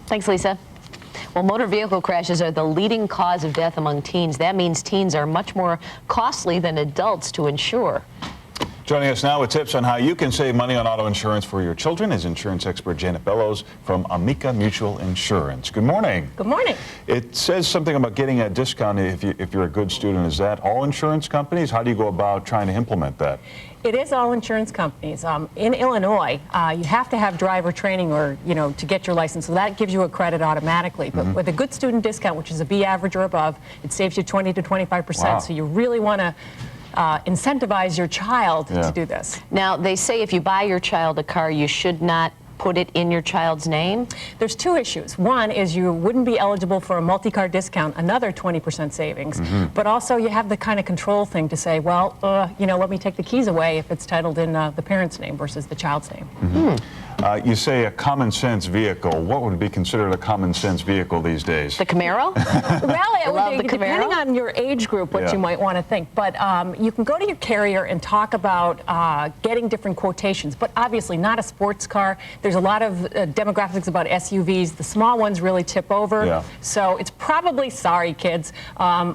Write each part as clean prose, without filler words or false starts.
Thanks, Lisa. Well, motor vehicle crashes are the leading cause of death among teens. That means teens are much more costly than adults to insure. Joining us now with tips on how you can save money on auto insurance for your children is insurance expert Janet Bellows from Amica Mutual Insurance. Good morning. Good morning. It says something about getting a discount if you're a good student. Is that all insurance companies? How do you go about trying to implement that? It is all insurance companies. In Illinois, you have to have driver training or, to get your license, so that gives you a credit automatically. But with a good student discount, which is a B average or above, it saves you 20 to 25%. Wow. So you really want to incentivize your child to do this. Now, they say if you buy your child a car, you should not put it in your child's name? There's two issues. One is you wouldn't be eligible for a multi-car discount, another 20% savings. But also you have the kind of control thing to say, well, let me take the keys away if it's titled in the parent's name versus the child's name. You say a common sense vehicle. What would be considered a common sense vehicle these days? The Camaro? Well, it would be, the Camaro? depending on your age group, what you might want to think. But you can go to your carrier and talk about getting different quotations, but obviously not a sports car. There's a lot of demographics about SUVs. The small ones really tip over. So it's probably, sorry kids,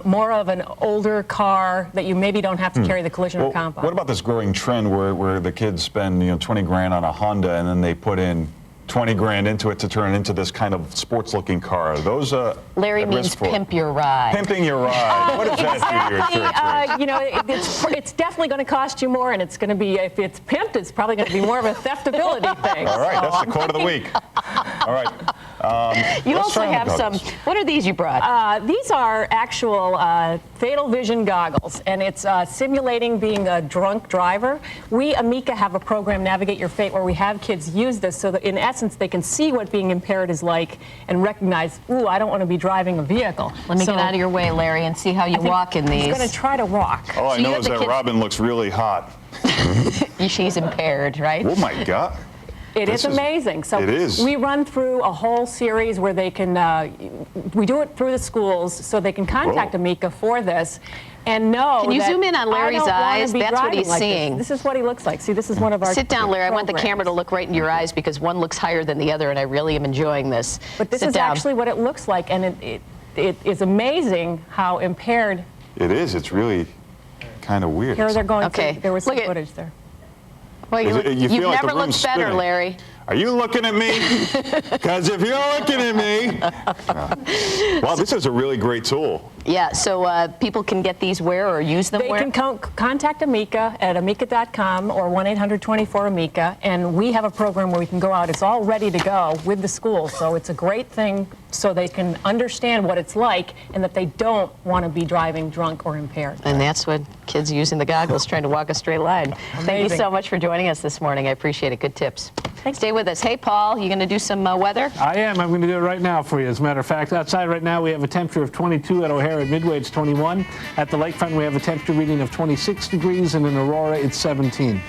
more of an older car that you maybe don't have to carry the collision or comp on. What about this growing trend where the kids spend 20 grand on a Honda and then they put in 20 grand into it to turn it into this kind of sports-looking car? Those Larry means pimp your ride. Pimping your ride. What does that do to your insurance rates? It's definitely going to cost you more, and it's going to be, if it's pimped, it's probably going to be more of a theftability thing. All right, that's the quote of the week. All right. You also have some, what are these you brought? These are actual fatal vision goggles, and it's simulating being a drunk driver. We, Amica, have a program, Navigate Your Fate, where we have kids use this so that in essence they can see what being impaired is like and recognize, ooh, I don't want to be driving a vehicle. Let me get out of your way, Larry, and see how you walk in these. He's going to try to walk. All I know is that Robin looks really hot. She's impaired, right? Oh my God. It is amazing. So it is. We run through a whole series where they can, we do it through the schools so they can contact Amica for this and know. Can you that zoom in on Larry's eyes? That's what he's like seeing. This is what he looks like. See, this is one of our Sit down, Larry. programs. I want the camera to look right in your eyes because one looks higher than the other, and I really am enjoying this. But this is actually what it looks like, and it is amazing how impaired. It is. It's really kind of weird. Here they're going. Okay. There was some footage there. Well, you've like never looked better, Larry. Are you looking at me? Because if you're looking at me... Wow, this is a really great tool. Yeah, so people can get these where or use them where? They can contact Amica at amica.com or 1-800-24-AMICA, and we have a program where we can go out. It's all ready to go with the school, so it's a great thing so they can understand what it's like and that they don't want to be driving drunk or impaired. And that's what kids using the goggles trying to walk a straight line. Amazing. Thank you so much for joining us this morning. I appreciate it. Good tips. Thanks. Stay with us. Hey, Paul, you going to do some weather? I am. I'm going to do it right now for you. As a matter of fact, outside right now we have a temperature of 22. At O'Hare at Midway it's 21. At the lakefront we have a temperature reading of 26 degrees, and in Aurora it's 17.